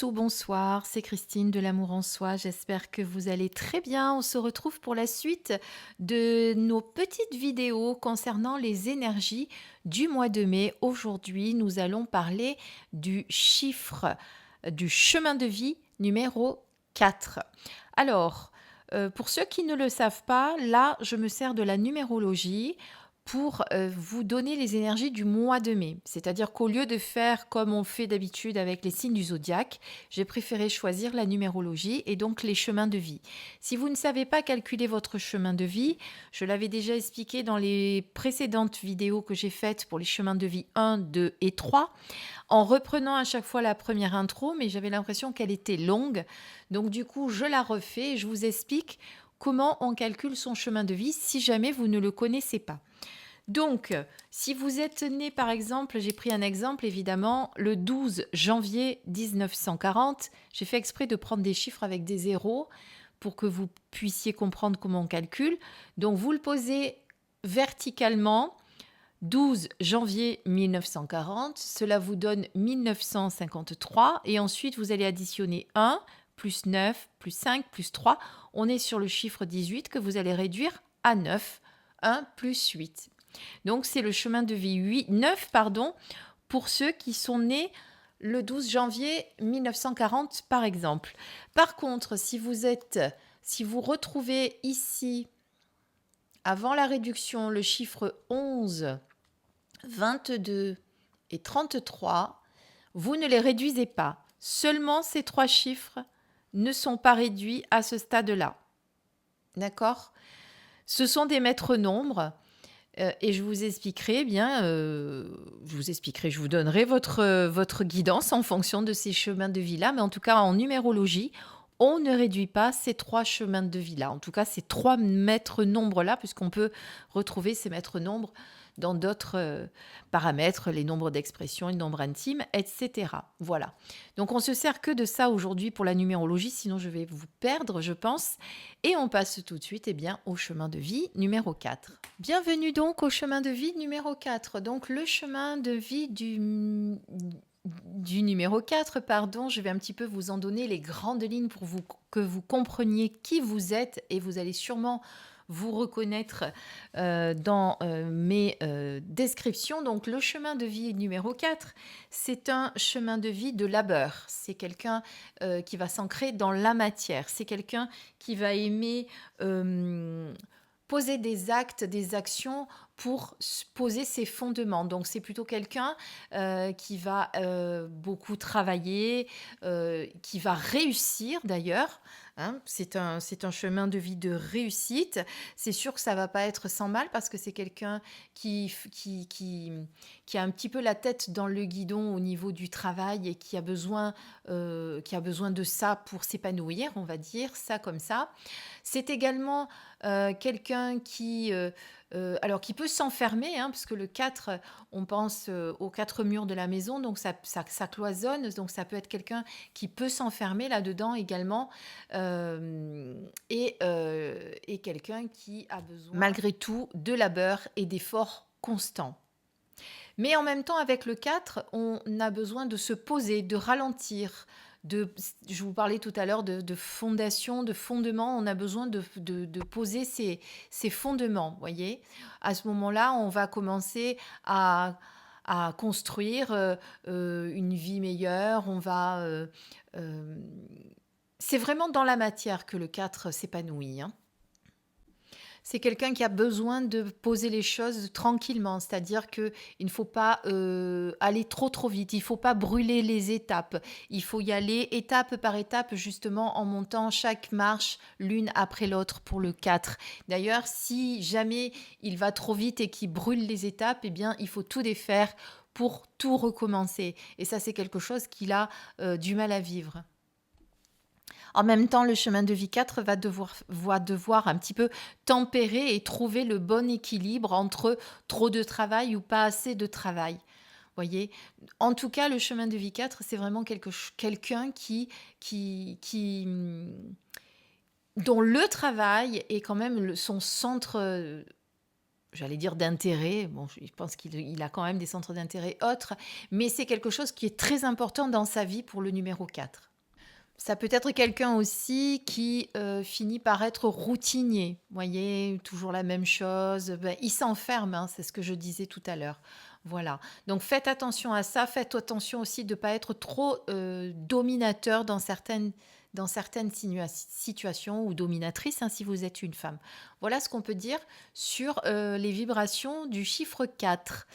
tous ou bonsoir, c'est Christine de l'Amour en Soi. J'espère que vous allez très bien. On se retrouve pour la suite de nos petites vidéos concernant les énergies du mois de mai. Aujourd'hui, nous allons parler du chiffre du chemin de vie numéro 4. Alors, pour ceux qui ne le savent pas, là, je me sers de la numérologie pour vous donner les énergies du mois de mai. C'est-à-dire qu'au lieu de faire comme on fait d'habitude avec les signes du zodiaque, j'ai préféré choisir la numérologie et donc les chemins de vie. Si vous ne savez pas calculer votre chemin de vie, je l'avais déjà expliqué dans les précédentes vidéos que j'ai faites pour les chemins de vie 1, 2 et 3, en reprenant à chaque fois la première intro, mais j'avais l'impression qu'elle était longue. Donc du coup, je la refais et je vous explique comment on calcule son chemin de vie si jamais vous ne le connaissez pas. Donc, si vous êtes né, par exemple, j'ai pris un exemple, évidemment, le 12 janvier 1940, j'ai fait exprès de prendre des chiffres avec des zéros pour que vous puissiez comprendre comment on calcule. Donc, vous le posez verticalement, 12 janvier 1940, cela vous donne 1953, et ensuite, vous allez additionner 1, plus 9, plus 5, plus 3. On est sur le chiffre 18 que vous allez réduire à 9, 1 plus 8. Donc, c'est le chemin de vie 9 pour ceux qui sont nés le 12 janvier 1940, par exemple. Par contre, si vous retrouvez ici, avant la réduction, le chiffre 11, 22 et 33, vous ne les réduisez pas. Seulement ces trois chiffres ne sont pas réduits à ce stade-là. D'accord ? Ce sont des maîtres nombres. Et je vous expliquerai je vous donnerai votre guidance en fonction de ces chemins de vie-là. Mais en tout cas, en numérologie, on ne réduit pas ces trois chemins de vie-là. En tout cas, ces trois maîtres nombres-là, puisqu'on peut retrouver ces maîtres nombres dans d'autres paramètres, les nombres d'expression, les nombres intimes, etc. Voilà. Donc, on se sert que de ça aujourd'hui pour la numérologie, sinon je vais vous perdre, je pense. Et on passe tout de suite au chemin de vie numéro 4. Bienvenue donc au chemin de vie numéro 4. Donc, le chemin de vie du numéro 4, je vais un petit peu vous en donner les grandes lignes pour que vous compreniez qui vous êtes, et vous allez sûrement vous reconnaître dans mes descriptions. Donc, le chemin de vie numéro 4, c'est un chemin de vie de labeur. C'est quelqu'un qui va s'ancrer dans la matière. C'est quelqu'un qui va aimer poser des actes, des actions pour poser ses fondements. Donc, c'est plutôt quelqu'un qui va beaucoup travailler, qui va réussir d'ailleurs. Hein, c'est un chemin de vie de réussite. C'est sûr que ça va pas être sans mal parce que c'est quelqu'un qui a un petit peu la tête dans le guidon au niveau du travail et qui a besoin de ça pour s'épanouir, on va dire ça comme ça. C'est également quelqu'un qui peut s'enfermer, hein, parce que le 4, on pense aux quatre murs de la maison, donc ça cloisonne, donc ça peut être quelqu'un qui peut s'enfermer là-dedans également, et quelqu'un qui a besoin, malgré tout, de labeur et d'efforts constants. Mais en même temps, avec le 4, on a besoin de se poser, de ralentir. Je vous parlais tout à l'heure de fondation, de fondement. On a besoin de poser ces fondements, voyez. À ce moment-là, on va commencer à construire une vie meilleure. C'est vraiment dans la matière que le 4 s'épanouit, hein. C'est quelqu'un qui a besoin de poser les choses tranquillement, c'est-à-dire qu'il ne faut pas aller trop vite, il ne faut pas brûler les étapes, il faut y aller étape par étape, justement en montant chaque marche l'une après l'autre pour le 4. D'ailleurs, si jamais il va trop vite et qu'il brûle les étapes, eh bien, il faut tout défaire pour tout recommencer. Et ça, c'est quelque chose qu'il a du mal à vivre. En même temps, le chemin de vie 4 va devoir un petit peu tempérer et trouver le bon équilibre entre trop de travail ou pas assez de travail. Voyez, en tout cas, le chemin de vie 4, c'est vraiment quelqu'un dont le travail est quand même son centre, j'allais dire d'intérêt. Bon, je pense qu'il a quand même des centres d'intérêt autres, mais c'est quelque chose qui est très important dans sa vie pour le numéro 4. Ça peut être quelqu'un aussi qui finit par être routinier. Vous voyez, toujours la même chose. Ben, il s'enferme, hein, c'est ce que je disais tout à l'heure. Voilà. Donc faites attention à ça. Faites attention aussi de ne pas être trop dominateur dans certaines situations ou dominatrice, hein, si vous êtes une femme. Voilà ce qu'on peut dire sur les vibrations du chiffre 4.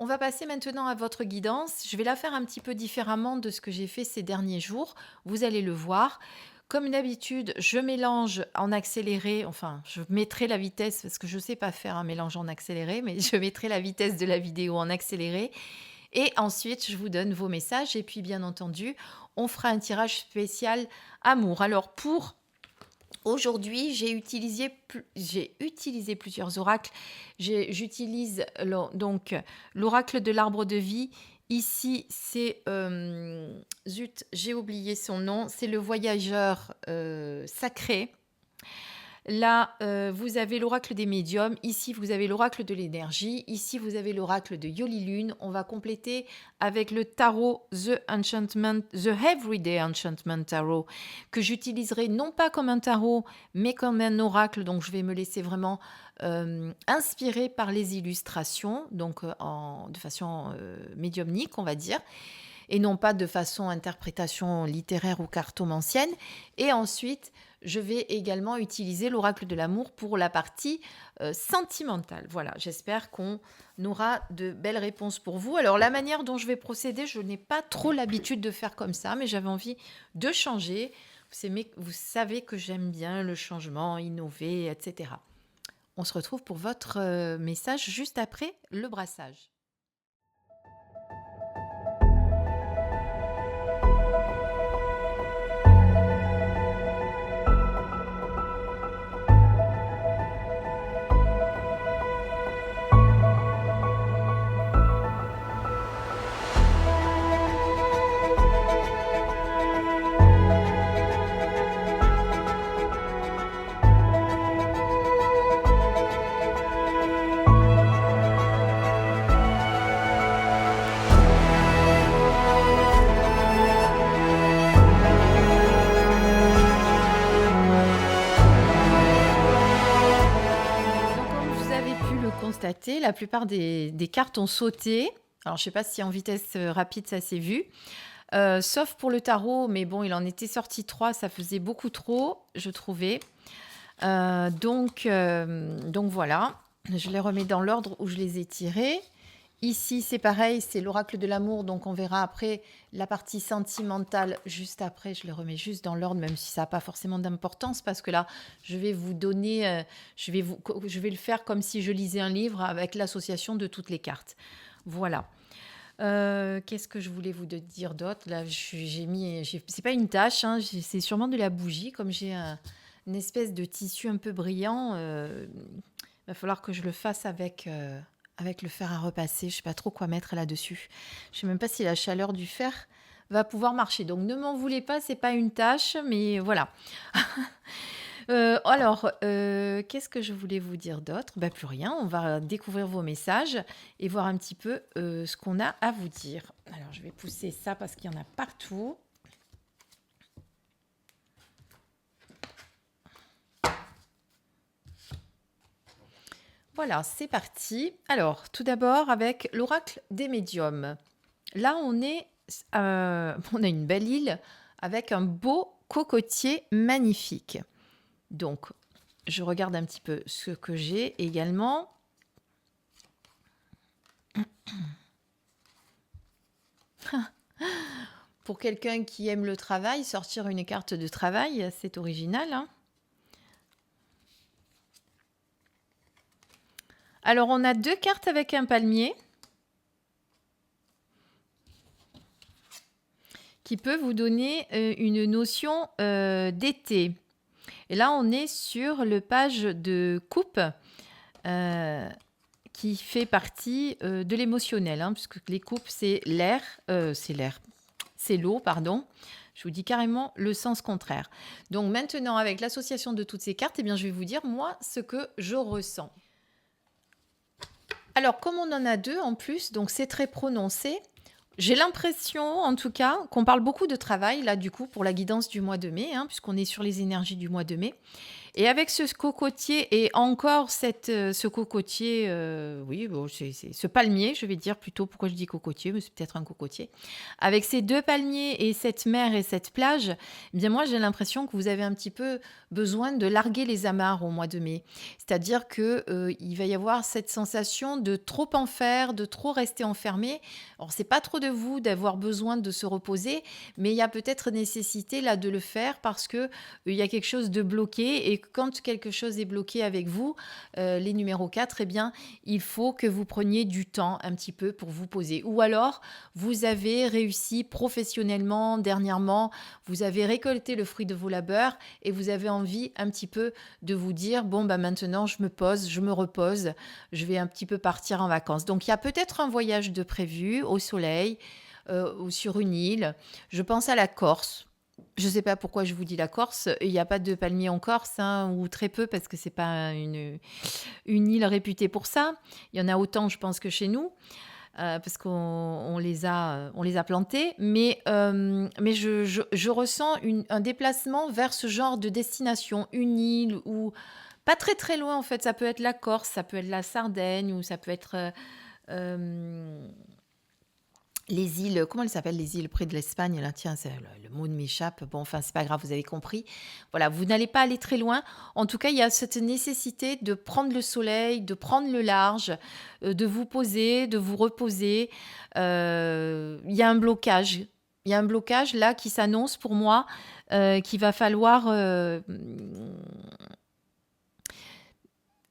On va passer maintenant à votre guidance. Je vais la faire un petit peu différemment de ce que j'ai fait ces derniers jours. Vous allez le voir. Comme d'habitude, je mélange en accéléré, enfin, je mettrai la vitesse, parce que je ne sais pas faire un mélange en accéléré, mais je mettrai la vitesse de la vidéo en accéléré. Et ensuite, je vous donne vos messages. Et puis, bien entendu, on fera un tirage spécial amour. Alors, pour aujourd'hui, j'ai utilisé plusieurs oracles. J'utilise donc l'oracle de l'arbre de vie. Ici, c'est zut, j'ai oublié son nom. C'est le voyageur sacré. Là, vous avez l'oracle des médiums. Ici, vous avez l'oracle de l'énergie. Ici, vous avez l'oracle de Yoli Lune. On va compléter avec le tarot The Everyday Enchantment Tarot, que j'utiliserai non pas comme un tarot, mais comme un oracle. Donc, je vais me laisser vraiment inspirer par les illustrations, donc de façon médiumnique, on va dire, et non pas de façon interprétation littéraire ou cartomancienne. Et ensuite, je vais également utiliser l'oracle de l'amour pour la partie sentimentale. Voilà, j'espère qu'on aura de belles réponses pour vous. Alors, la manière dont je vais procéder, je n'ai pas trop l'habitude de faire comme ça, mais j'avais envie de changer. Vous savez que j'aime bien le changement, innover, etc. On se retrouve pour votre message juste après le brassage. Donc, comme vous avez pu le constater, la plupart des cartes ont sauté. Alors, je ne sais pas si en vitesse rapide ça s'est vu. Sauf pour le tarot, mais bon, il en était sorti 3, ça faisait beaucoup trop, je trouvais. Donc voilà, je les remets dans l'ordre où je les ai tirés. Ici, c'est pareil, c'est l'oracle de l'amour, donc on verra après la partie sentimentale juste après. Je les remets juste dans l'ordre, même si ça n'a pas forcément d'importance, parce que là, je vais vous donner, je vais le faire comme si je lisais un livre avec l'association de toutes les cartes. Voilà. Qu'est-ce que je voulais vous dire d'autre? Là, c'est pas une tache, hein, c'est sûrement de la bougie, comme j'ai une espèce de tissu un peu brillant. Va falloir que je le fasse avec le fer à repasser. Je sais pas trop quoi mettre là-dessus. Je sais même pas si la chaleur du fer va pouvoir marcher. Donc ne m'en voulez pas, c'est pas une tâche, mais voilà. Alors, qu'est-ce que je voulais vous dire d'autre? Bah, plus rien, on va découvrir vos messages et voir un petit peu ce qu'on a à vous dire. Alors, je vais pousser ça parce qu'il y en a partout. Voilà, c'est parti. Alors, tout d'abord avec l'oracle des médiums. Là, on a une belle île avec un beau cocotier magnifique. Donc, je regarde un petit peu ce que j'ai également. Pour quelqu'un qui aime le travail, sortir une carte de travail, c'est original, hein. Alors, on a 2 cartes avec un palmier qui peut vous donner une notion d'été. Et là, on est sur le page de coupe qui fait partie de l'émotionnel, hein, puisque les coupes, c'est l'eau, pardon. Je vous dis carrément le sens contraire. Donc maintenant, avec l'association de toutes ces cartes, eh bien, je vais vous dire, moi, ce que je ressens. Alors, comme on en a 2 en plus, donc c'est très prononcé, J'ai l'impression, en tout cas, qu'on parle beaucoup de travail, là, du coup, pour la guidance du mois de mai, hein, puisqu'on est sur les énergies du mois de mai. Et avec ce cocotier et encore ce cocotier, oui, bon, c'est ce palmier, je vais dire plutôt, pourquoi je dis cocotier, mais c'est peut-être un cocotier. Avec ces deux palmiers et cette mer et cette plage, eh bien moi j'ai l'impression que vous avez un petit peu besoin de larguer les amarres au mois de mai. C'est-à-dire que il va y avoir cette sensation de trop en faire, de trop rester enfermé. Alors c'est pas trop de vous d'avoir besoin de se reposer, mais il y a peut-être nécessité là de le faire parce que il y a quelque chose de bloqué et quand quelque chose est bloqué avec vous, les numéros 4, eh bien, il faut que vous preniez du temps un petit peu pour vous poser. Ou alors, vous avez réussi professionnellement dernièrement, vous avez récolté le fruit de vos labeurs et vous avez envie un petit peu de vous dire, bon, bah maintenant, je me pose, je me repose, je vais un petit peu partir en vacances. Donc, il y a peut-être un voyage de prévu au soleil ou sur une île. Je pense à la Corse. Je ne sais pas pourquoi je vous dis la Corse. Il n'y a pas de palmiers en Corse, hein, ou très peu, parce que c'est pas une île réputée pour ça. Il y en a autant, je pense, que chez nous, parce qu'on on les a plantés. Mais je ressens un déplacement vers ce genre de destination, une île ou pas très très loin en fait. Ça peut être la Corse, ça peut être la Sardaigne, ou ça peut être euh, les îles, comment elles s'appellent les îles près de l'Espagne là? Tiens, le mot de m'échappe. Bon, enfin, c'est pas grave, vous avez compris. Voilà, vous n'allez pas aller très loin. En tout cas, il y a cette nécessité de prendre le soleil, de prendre le large, de vous poser, de vous reposer. Il y a un blocage. Il y a un blocage là qui s'annonce pour moi, qu'il va falloir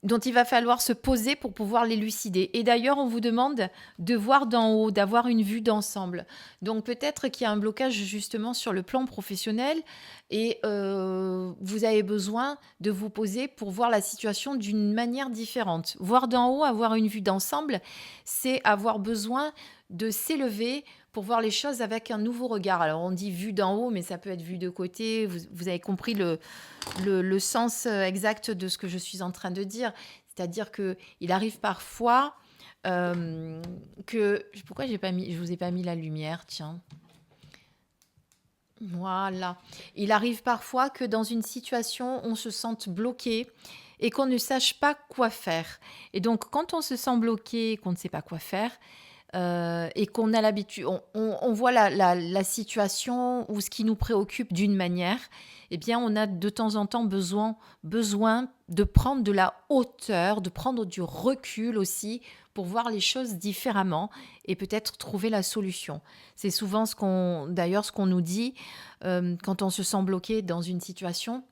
dont il va falloir se poser pour pouvoir l'élucider. Et d'ailleurs, on vous demande de voir d'en haut, d'avoir une vue d'ensemble. Donc peut-être qu'il y a un blocage justement sur le plan professionnel et vous avez besoin de vous poser pour voir la situation d'une manière différente. Voir d'en haut, avoir une vue d'ensemble, c'est avoir besoin de s'élever pour voir les choses avec un nouveau regard. Alors on dit vue d'en haut, mais ça peut être vue de côté. Vous avez compris le sens exact de ce que je suis en train de dire. C'est-à-dire que il arrive parfois que... Pourquoi je vous ai pas mis la lumière, tiens. Voilà. Il arrive parfois que dans une situation, on se sente bloqué et qu'on ne sache pas quoi faire. Et donc, quand on se sent bloqué, qu'on ne sait pas quoi faire, et qu'on a l'habitude, on voit la situation ou ce qui nous préoccupe d'une manière, eh bien, on a de temps en temps besoin de prendre de la hauteur, de prendre du recul aussi pour voir les choses différemment et peut-être trouver la solution. C'est souvent d'ailleurs ce qu'on nous dit quand on se sent bloqué dans une situation,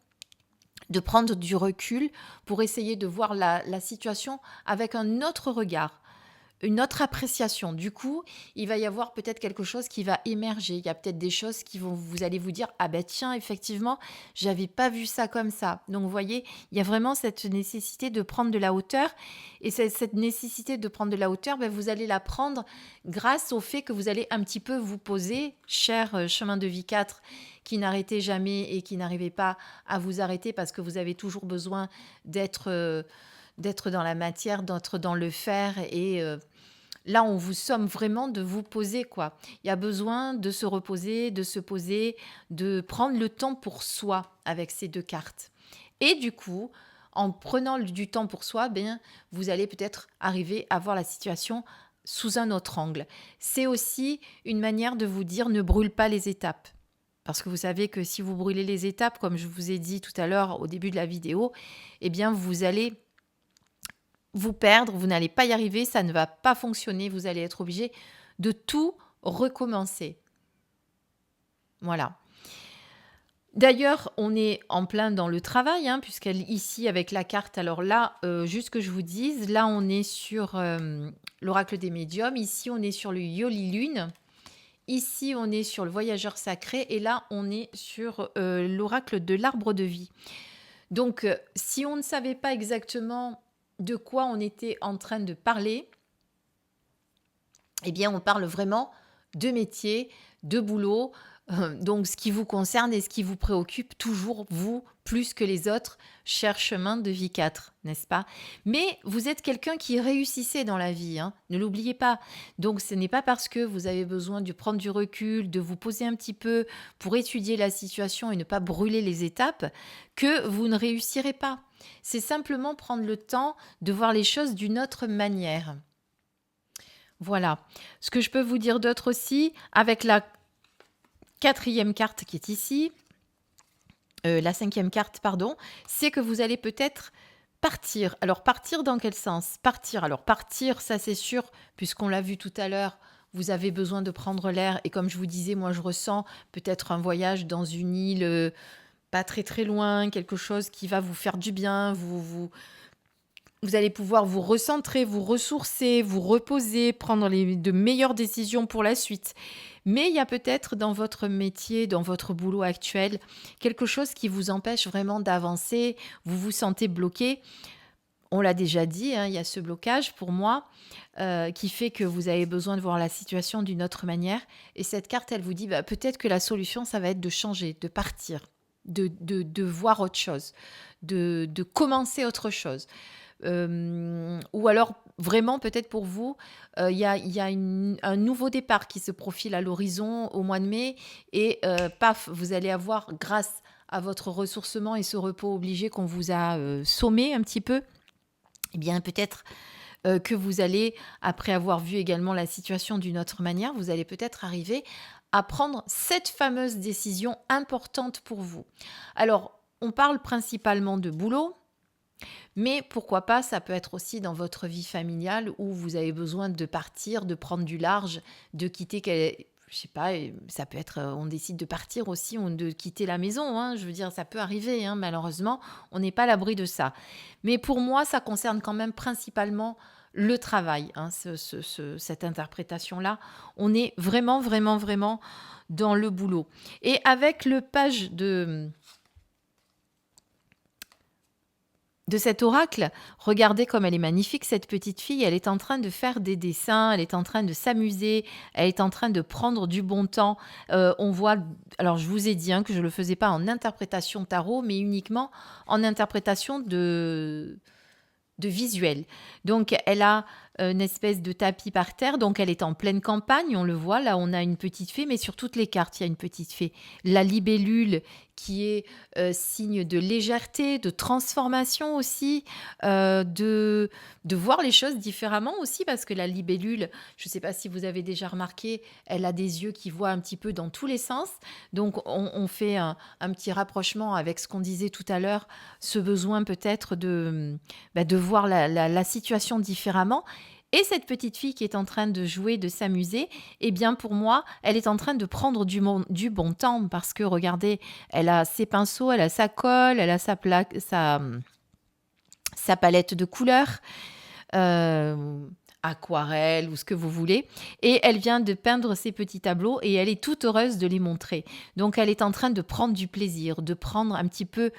de prendre du recul pour essayer de voir la situation avec un autre regard, une autre appréciation. Du coup, il va y avoir peut-être quelque chose qui va émerger. Il y a peut-être des choses vous allez vous dire, ah ben tiens, effectivement, j'avais pas vu ça comme ça. Donc, vous voyez, il y a vraiment cette nécessité de prendre de la hauteur. Et cette nécessité de prendre de la hauteur, ben, vous allez la prendre grâce au fait que vous allez un petit peu vous poser, cher chemin de vie 4, qui n'arrêtez jamais et qui n'arrivez pas à vous arrêter parce que vous avez toujours besoin d'être dans la matière, d'être dans le faire et là, on vous somme vraiment de vous poser, quoi. Il y a besoin de se reposer, de se poser, de prendre le temps pour soi avec ces deux cartes. Et du coup, en prenant du temps pour soi, ben, vous allez peut-être arriver à voir la situation sous un autre angle. C'est aussi une manière de vous dire ne brûle pas les étapes. Parce que vous savez que si vous brûlez les étapes, comme je vous ai dit tout à l'heure au début de la vidéo, eh bien, vous allez vous perdre, vous n'allez pas y arriver, ça ne va pas fonctionner, vous allez être obligé de tout recommencer. Voilà. D'ailleurs, on est en plein dans le travail, hein, puisqu'ici, avec la carte, alors là, juste que je vous dise, là, on est sur l'oracle des médiums, ici, on est sur le Yoli Lune, ici, on est sur le voyageur sacré, et là, on est sur l'oracle de l'arbre de vie. Donc, si on ne savait pas exactement de quoi on était en train de parler, eh bien, on parle vraiment de métier, de boulot, Donc ce qui vous concerne et ce qui vous préoccupe toujours, vous, plus que les autres, cher chemin de vie 4, n'est-ce pas? Mais vous êtes quelqu'un qui réussissait dans la vie, hein, ne l'oubliez pas. Donc ce n'est pas parce que vous avez besoin de prendre du recul, de vous poser un petit peu pour étudier la situation et ne pas brûler les étapes, que vous ne réussirez pas. C'est simplement prendre le temps de voir les choses d'une autre manière. Voilà. Ce que je peux vous dire d'autre aussi, avec la quatrième carte qui est ici, la cinquième carte, pardon, c'est que vous allez peut-être partir. Alors partir dans quel sens? Partir. Alors partir, ça c'est sûr, puisqu'on l'a vu tout à l'heure, vous avez besoin de prendre l'air. Et comme je vous disais, moi je ressens peut-être un voyage dans une île pas très très loin, quelque chose qui va vous faire du bien, vous allez pouvoir vous recentrer, vous ressourcer, vous reposer, prendre de meilleures décisions pour la suite. Mais il y a peut-être dans votre métier, dans votre boulot actuel, quelque chose qui vous empêche vraiment d'avancer, vous vous sentez bloqué. On l'a déjà dit, hein, il y a ce blocage pour moi qui fait que vous avez besoin de voir la situation d'une autre manière. Et cette carte, elle vous dit, bah, peut-être que la solution, ça va être de changer, de partir, de voir autre chose, de commencer autre chose. Ou alors vraiment peut-être pour vous, il y a un nouveau départ qui se profile à l'horizon au mois de mai et paf, vous allez avoir grâce à votre ressourcement et ce repos obligé qu'on vous a sommé un petit peu, eh bien peut-être que vous allez, après avoir vu également la situation d'une autre manière, vous allez peut-être arriver à prendre cette fameuse décision importante pour vous. Alors, on parle principalement de boulot, mais pourquoi pas, ça peut être aussi dans votre vie familiale où vous avez besoin de partir, de prendre du large, de quitter, je sais pas, ça peut être, on décide de partir aussi ou de quitter la maison, hein, je veux dire, ça peut arriver, hein, malheureusement, on n'est pas à l'abri de ça. Mais pour moi, ça concerne quand même principalement le travail, hein, cette interprétation-là. On est vraiment, vraiment, vraiment dans le boulot. Et avec le page de cet oracle, regardez comme elle est magnifique, cette petite fille. Elle est en train de faire des dessins, elle est en train de s'amuser, elle est en train de prendre du bon temps. On voit, alors je vous ai dit hein, que je ne le faisais pas en interprétation tarot, mais uniquement en interprétation de visuel. Donc, elle a une espèce de tapis par terre. Donc, elle est en pleine campagne. On le voit. Là, on a une petite fée. Mais sur toutes les cartes, il y a une petite fée. La libellule qui est signe de légèreté, de transformation aussi, de voir les choses différemment aussi. Parce que la libellule, je ne sais pas si vous avez déjà remarqué, elle a des yeux qui voient un petit peu dans tous les sens. Donc, on fait un petit rapprochement avec ce qu'on disait tout à l'heure, ce besoin peut-être de voir la situation différemment. Et cette petite fille qui est en train de jouer, de s'amuser, eh bien pour moi, elle est en train de prendre du bon temps parce que regardez, elle a ses pinceaux, elle a sa colle, elle a sa palette de couleurs, aquarelle ou ce que vous voulez. Et elle vient de peindre ses petits tableaux et elle est toute heureuse de les montrer. Donc elle est en train de prendre du plaisir, de prendre un petit peu.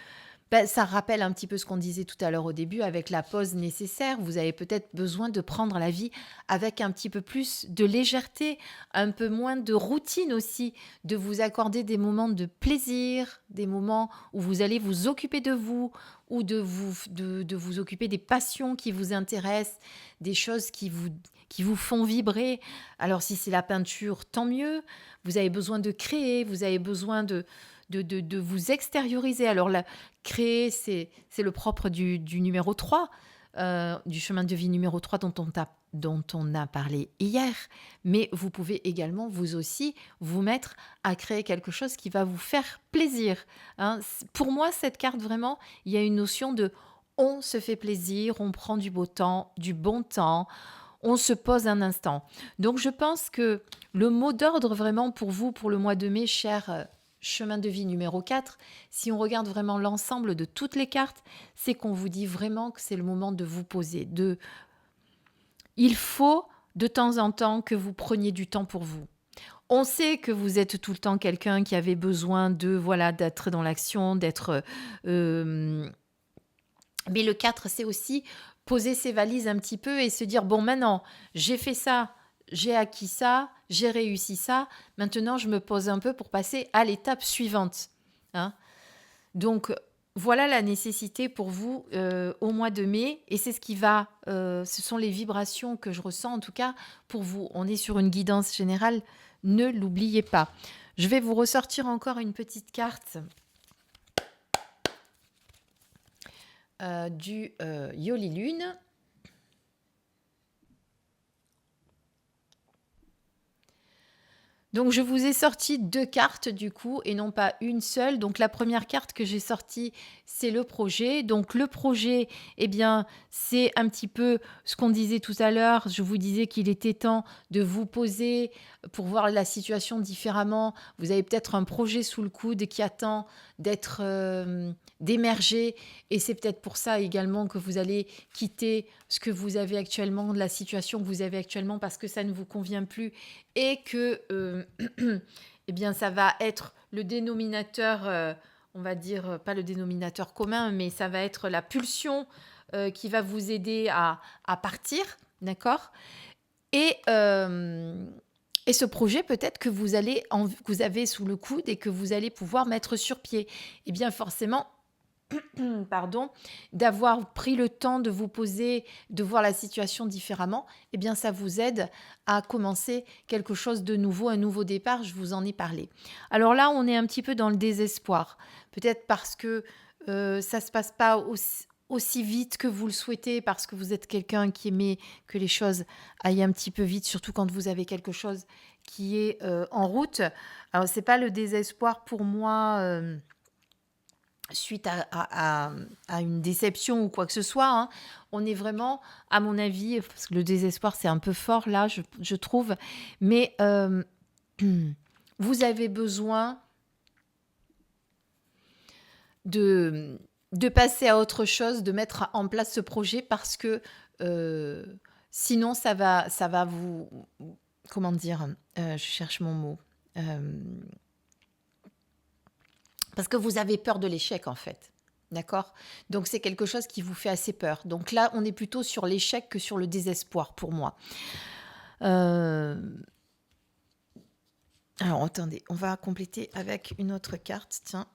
Ça rappelle un petit peu ce qu'on disait tout à l'heure au début avec la pause nécessaire. Vous avez peut-être besoin de prendre la vie avec un petit peu plus de légèreté, un peu moins de routine aussi, de vous accorder des moments de plaisir, des moments où vous allez vous occuper de vous ou de vous occuper des passions qui vous intéressent, des choses qui vous font vibrer. Alors si c'est la peinture, tant mieux. Vous avez besoin de créer, vous avez besoin de vous extérioriser. Alors, créer, c'est le propre du numéro 3, du chemin de vie numéro 3 dont on a parlé hier. Mais vous pouvez également, vous aussi, vous mettre à créer quelque chose qui va vous faire plaisir. Hein. Pour moi, cette carte, vraiment, il y a une notion de on se fait plaisir, on prend du beau temps, du bon temps, on se pose un instant. Donc, je pense que le mot d'ordre vraiment pour vous, pour le mois de mai, cher chemin de vie numéro 4, si on regarde vraiment l'ensemble de toutes les cartes, c'est qu'on vous dit vraiment que c'est le moment de vous poser. Il faut de temps en temps que vous preniez du temps pour vous. On sait que vous êtes tout le temps quelqu'un qui avait besoin d'être dans l'action, d'être... mais le 4, c'est aussi poser ses valises un petit peu et se dire, bon, maintenant, j'ai fait ça, j'ai acquis ça, j'ai réussi ça, maintenant je me pose un peu pour passer à l'étape suivante. Hein. Donc, voilà la nécessité pour vous au mois de mai, et c'est ce qui va, ce sont les vibrations que je ressens en tout cas pour vous. On est sur une guidance générale, ne l'oubliez pas. Je vais vous ressortir encore une petite carte du Yoli Lune. Donc, je vous ai sorti 2 cartes du coup et non pas une seule. Donc, la première carte que j'ai sortie, c'est le projet. Donc, le projet, eh bien, c'est un petit peu ce qu'on disait tout à l'heure. Je vous disais qu'il était temps de vous poser pour voir la situation différemment. Vous avez peut-être un projet sous le coude qui attend d'être d'émerger, et c'est peut-être pour ça également que vous allez quitter ce que vous avez actuellement, la situation que vous avez actuellement, parce que ça ne vous convient plus et que eh bien, ça va être le dénominateur, on va dire, pas le dénominateur commun, mais ça va être la pulsion qui va vous aider à partir, d'accord. Et, et ce projet, peut-être que vous avez sous le coude et que vous allez pouvoir mettre sur pied. Eh bien, forcément, pardon, d'avoir pris le temps de vous poser, de voir la situation différemment, eh bien ça vous aide à commencer quelque chose de nouveau, un nouveau départ, je vous en ai parlé. Alors là, on est un petit peu dans le désespoir, peut-être parce que ça se passe pas aussi vite que vous le souhaitez, parce que vous êtes quelqu'un qui aimait que les choses aillent un petit peu vite, surtout quand vous avez quelque chose qui est en route. Alors c'est pas le désespoir pour moi suite à une déception ou quoi que ce soit. Hein. On est vraiment, à mon avis, parce que le désespoir, c'est un peu fort là, je trouve, mais vous avez besoin de passer à autre chose, de mettre en place ce projet, parce que sinon, ça va vous... Comment dire je cherche mon mot. Parce que vous avez peur de l'échec, en fait. D'accord. Donc, c'est quelque chose qui vous fait assez peur. Donc là, on est plutôt sur l'échec que sur le désespoir, pour moi. Alors, attendez, on va compléter avec une autre carte. Tiens.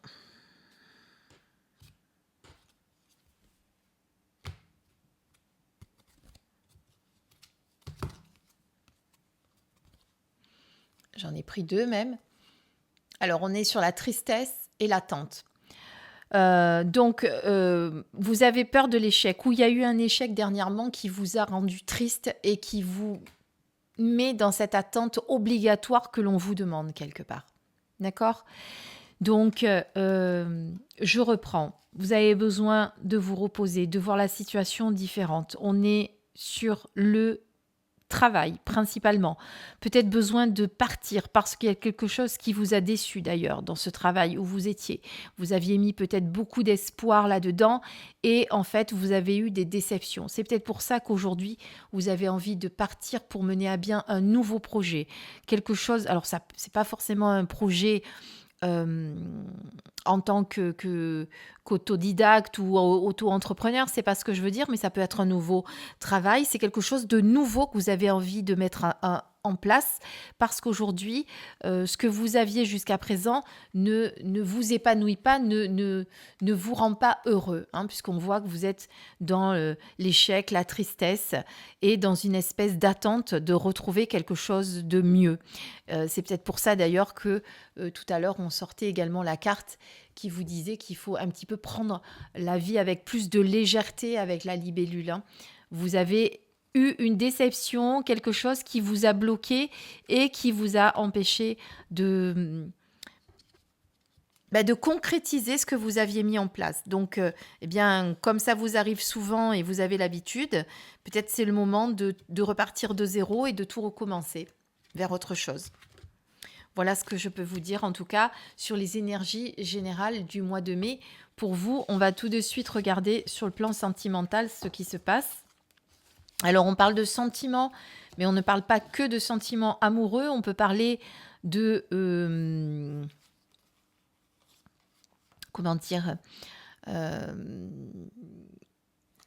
J'en ai pris 2 même. Alors, on est sur la tristesse et l'attente. Donc, vous avez peur de l'échec, ou il y a eu un échec dernièrement qui vous a rendu triste et qui vous met dans cette attente obligatoire que l'on vous demande quelque part. D'accord ? Donc, je reprends. Vous avez besoin de vous reposer, de voir la situation différente. On est sur le travail principalement. Peut-être besoin de partir parce qu'il y a quelque chose qui vous a déçu d'ailleurs dans ce travail où vous étiez. Vous aviez mis peut-être beaucoup d'espoir là-dedans et en fait vous avez eu des déceptions. C'est peut-être pour ça qu'aujourd'hui vous avez envie de partir pour mener à bien un nouveau projet. Quelque chose, alors ça c'est pas forcément un projet en tant qu'autodidacte ou auto-entrepreneur, c'est pas ce que je veux dire, mais ça peut être un nouveau travail. C'est quelque chose de nouveau que vous avez envie de mettre en place, parce qu'aujourd'hui, ce que vous aviez jusqu'à présent ne vous épanouit pas, ne vous rend pas heureux, hein, puisqu'on voit que vous êtes dans l'échec, la tristesse et dans une espèce d'attente de retrouver quelque chose de mieux. C'est peut-être pour ça d'ailleurs que tout à l'heure, on sortait également la carte qui vous disait qu'il faut un petit peu prendre la vie avec plus de légèreté avec la libellule. Hein. Vous avez eu une déception, quelque chose qui vous a bloqué et qui vous a empêché de concrétiser ce que vous aviez mis en place. Donc, eh bien, comme ça vous arrive souvent et vous avez l'habitude, peut-être c'est le moment de repartir de zéro et de tout recommencer vers autre chose. Voilà ce que je peux vous dire en tout cas sur les énergies générales du mois de mai. Pour vous, on va tout de suite regarder sur le plan sentimental ce qui se passe. Alors on parle de sentiments, mais on ne parle pas que de sentiments amoureux, on peut parler de... comment dire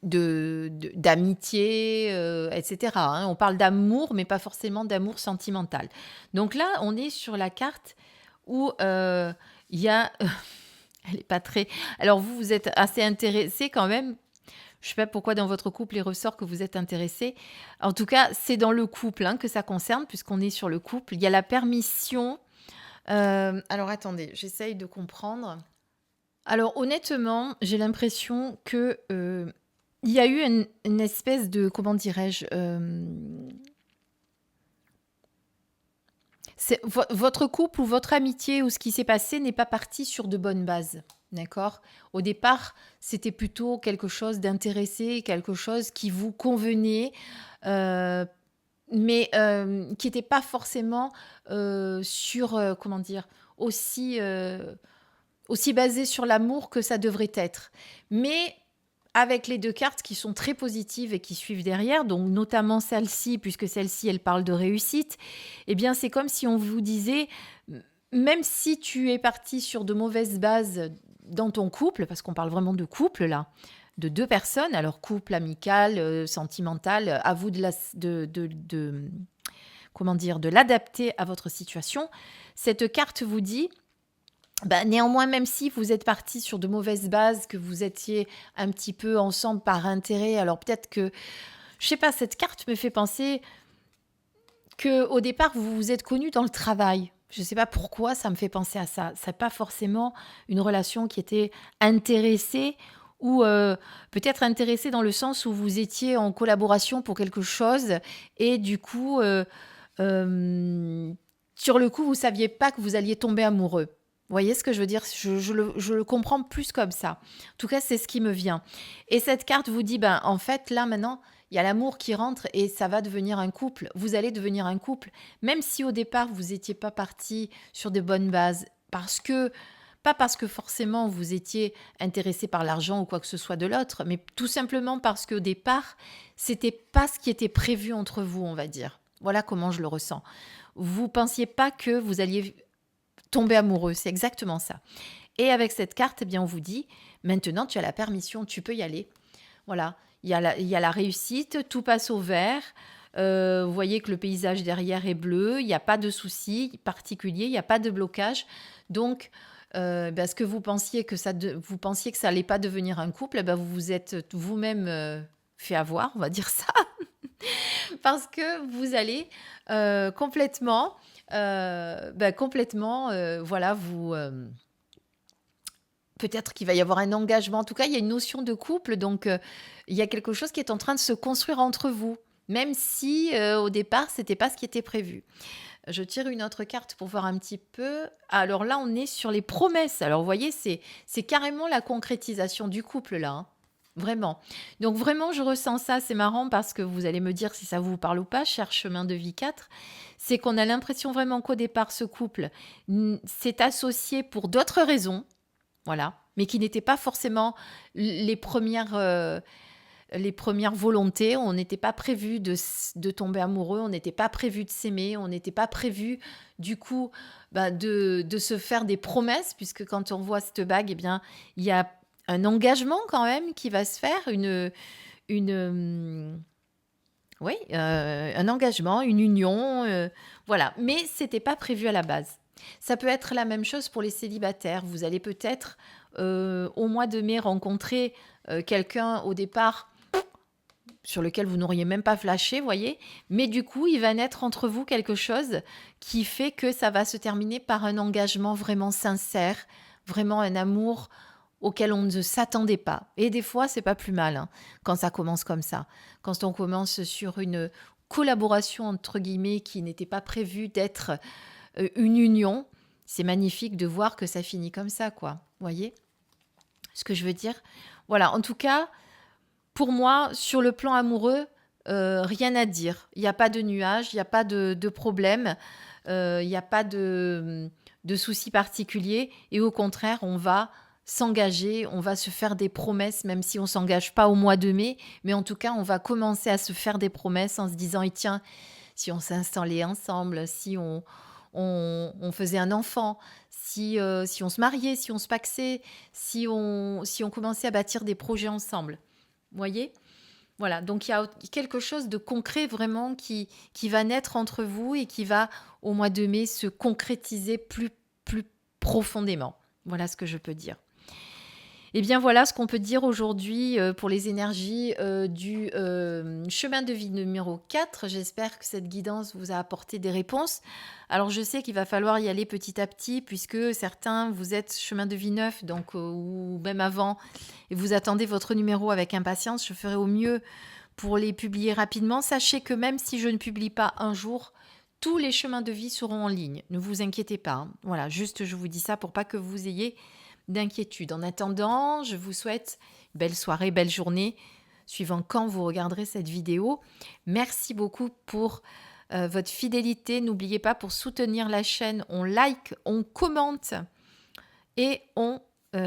d'amitié, etc., hein. On parle d'amour, mais pas forcément d'amour sentimental. Donc là, on est sur la carte où il y a... Elle est pas très... Alors vous, vous êtes assez intéressé quand même. Je sais pas pourquoi dans votre couple il ressort que vous êtes intéressé. En tout cas, c'est dans le couple hein, que ça concerne, puisqu'on est sur le couple. Il y a la permission. Alors attendez, j'essaye de comprendre. Alors honnêtement, j'ai l'impression que il y a eu une espèce de, comment dirais-je, votre couple ou votre amitié ou ce qui s'est passé n'est pas parti sur de bonnes bases. D'accord. Au départ, c'était plutôt quelque chose d'intéressé, quelque chose qui vous convenait, euh, mais qui n'était pas forcément sur, comment dire, aussi, aussi basé sur l'amour que ça devrait être. Mais avec les deux cartes qui sont très positives et qui suivent derrière, donc notamment celle-ci, puisque celle-ci, elle parle de réussite, eh bien, c'est comme si on vous disait, même si tu es parti sur de mauvaises bases dans ton couple, parce qu'on parle vraiment de couple là, de deux personnes, alors couple amical, sentimental, à vous comment dire, de l'adapter à votre situation. Cette carte vous dit, bah, néanmoins, même si vous êtes partis sur de mauvaises bases, que vous étiez un petit peu ensemble par intérêt, alors peut-être que, je sais pas, cette carte me fait penser que au départ, vous vous êtes connus dans le travail. Je ne sais pas pourquoi ça me fait penser à ça. C'est pas forcément une relation qui était intéressée ou peut-être intéressée dans le sens où vous étiez en collaboration pour quelque chose et du coup, sur le coup, vous saviez pas que vous alliez tomber amoureux. Vous voyez ce que je veux dire? Je le comprends plus comme ça. En tout cas, c'est ce qui me vient. Et cette carte vous dit, ben, en fait, là, maintenant, il y a l'amour qui rentre et ça va devenir un couple. Vous allez devenir un couple. Même si au départ, vous n'étiez pas parti sur de bonnes bases. Pas parce que forcément vous étiez intéressé par l'argent ou quoi que ce soit de l'autre, mais tout simplement parce qu'au départ, c'était pas ce qui était prévu entre vous, on va dire. Voilà comment je le ressens. Vous pensiez pas que vous alliez tomber amoureux, c'est exactement ça. Et avec cette carte, eh bien, on vous dit, maintenant tu as la permission, tu peux y aller. Voilà, il y a la réussite, tout passe au vert. Vous voyez que le paysage derrière est bleu, il n'y a pas de souci particulier, il n'y a pas de blocage. Donc, ce que vous pensiez que ça allait pas devenir un couple, eh ben, vous vous êtes vous-même fait avoir, on va dire ça, parce que vous allez complètement, voilà, peut-être qu'il va y avoir un engagement. En tout cas, il y a une notion de couple, donc il y a quelque chose qui est en train de se construire entre vous, même si au départ, c'était pas ce qui était prévu. Je tire une autre carte pour voir un petit peu. Alors là, on est sur les promesses. Alors vous voyez, c'est carrément la concrétisation du couple là, hein. Vraiment. Donc vraiment, je ressens ça. C'est marrant parce que vous allez me dire si ça vous parle ou pas, cher chemin de vie 4. C'est qu'on a l'impression vraiment qu'au départ, ce couple s'est associé pour d'autres raisons. Voilà. Mais qui n'étaient pas forcément les les premières volontés. On n'était pas prévu de tomber amoureux, on n'était pas prévu de s'aimer, on n'était pas prévu du coup de se faire des promesses, puisque quand on voit cette bague, eh bien, il y a un engagement quand même qui va se faire, une oui, un engagement, une union, voilà. Mais c'était pas prévu à la base. Ça peut être la même chose pour les célibataires. Vous allez peut-être au mois de mai rencontrer quelqu'un au départ sur lequel vous n'auriez même pas flashé, voyez. Mais du coup, il va naître entre vous quelque chose qui fait que ça va se terminer par un engagement vraiment sincère, vraiment un amour auquel on ne s'attendait pas. Et des fois, c'est pas plus mal hein, quand ça commence comme ça. Quand on commence sur une collaboration, entre guillemets, qui n'était pas prévue d'être une union, c'est magnifique de voir que ça finit comme ça, quoi. Voyez ce que je veux dire? Voilà, en tout cas, pour moi, sur le plan amoureux, rien à dire. Il n'y a pas de nuages, il n'y a pas de problème, il n'y a pas de soucis particuliers. Et au contraire, on va s'engager, on va se faire des promesses, même si on ne s'engage pas au mois de mai. Mais en tout cas, on va commencer à se faire des promesses en se disant, et tiens, si on s'installait ensemble, si on faisait un enfant, si on se mariait, si on se paxait, si on commençait à bâtir des projets ensemble. Voyez? Voilà, donc il y a quelque chose de concret vraiment qui va naître entre vous et qui va, au mois de mai, se concrétiser plus profondément. Voilà ce que je peux dire. Eh bien voilà ce qu'on peut dire aujourd'hui pour les énergies du chemin de vie numéro 4. J'espère que cette guidance vous a apporté des réponses. Alors je sais qu'il va falloir y aller petit à petit puisque certains, vous êtes chemin de vie 9 donc, ou même avant et vous attendez votre numéro avec impatience. Je ferai au mieux pour les publier rapidement. Sachez que même si je ne publie pas un jour, tous les chemins de vie seront en ligne. Ne vous inquiétez pas, hein. Voilà, juste je vous dis ça pour pas que vous ayez d'inquiétude. En attendant, je vous souhaite belle soirée, belle journée, suivant quand vous regarderez cette vidéo. Merci beaucoup pour votre fidélité. N'oubliez pas, pour soutenir la chaîne, on like, on commente et on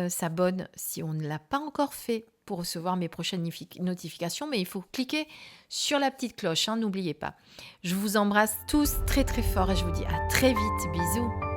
s'abonne si on ne l'a pas encore fait pour recevoir mes prochaines notifications. Mais il faut cliquer sur la petite cloche, hein, n'oubliez pas. Je vous embrasse tous très très fort et je vous dis à très vite. Bisous.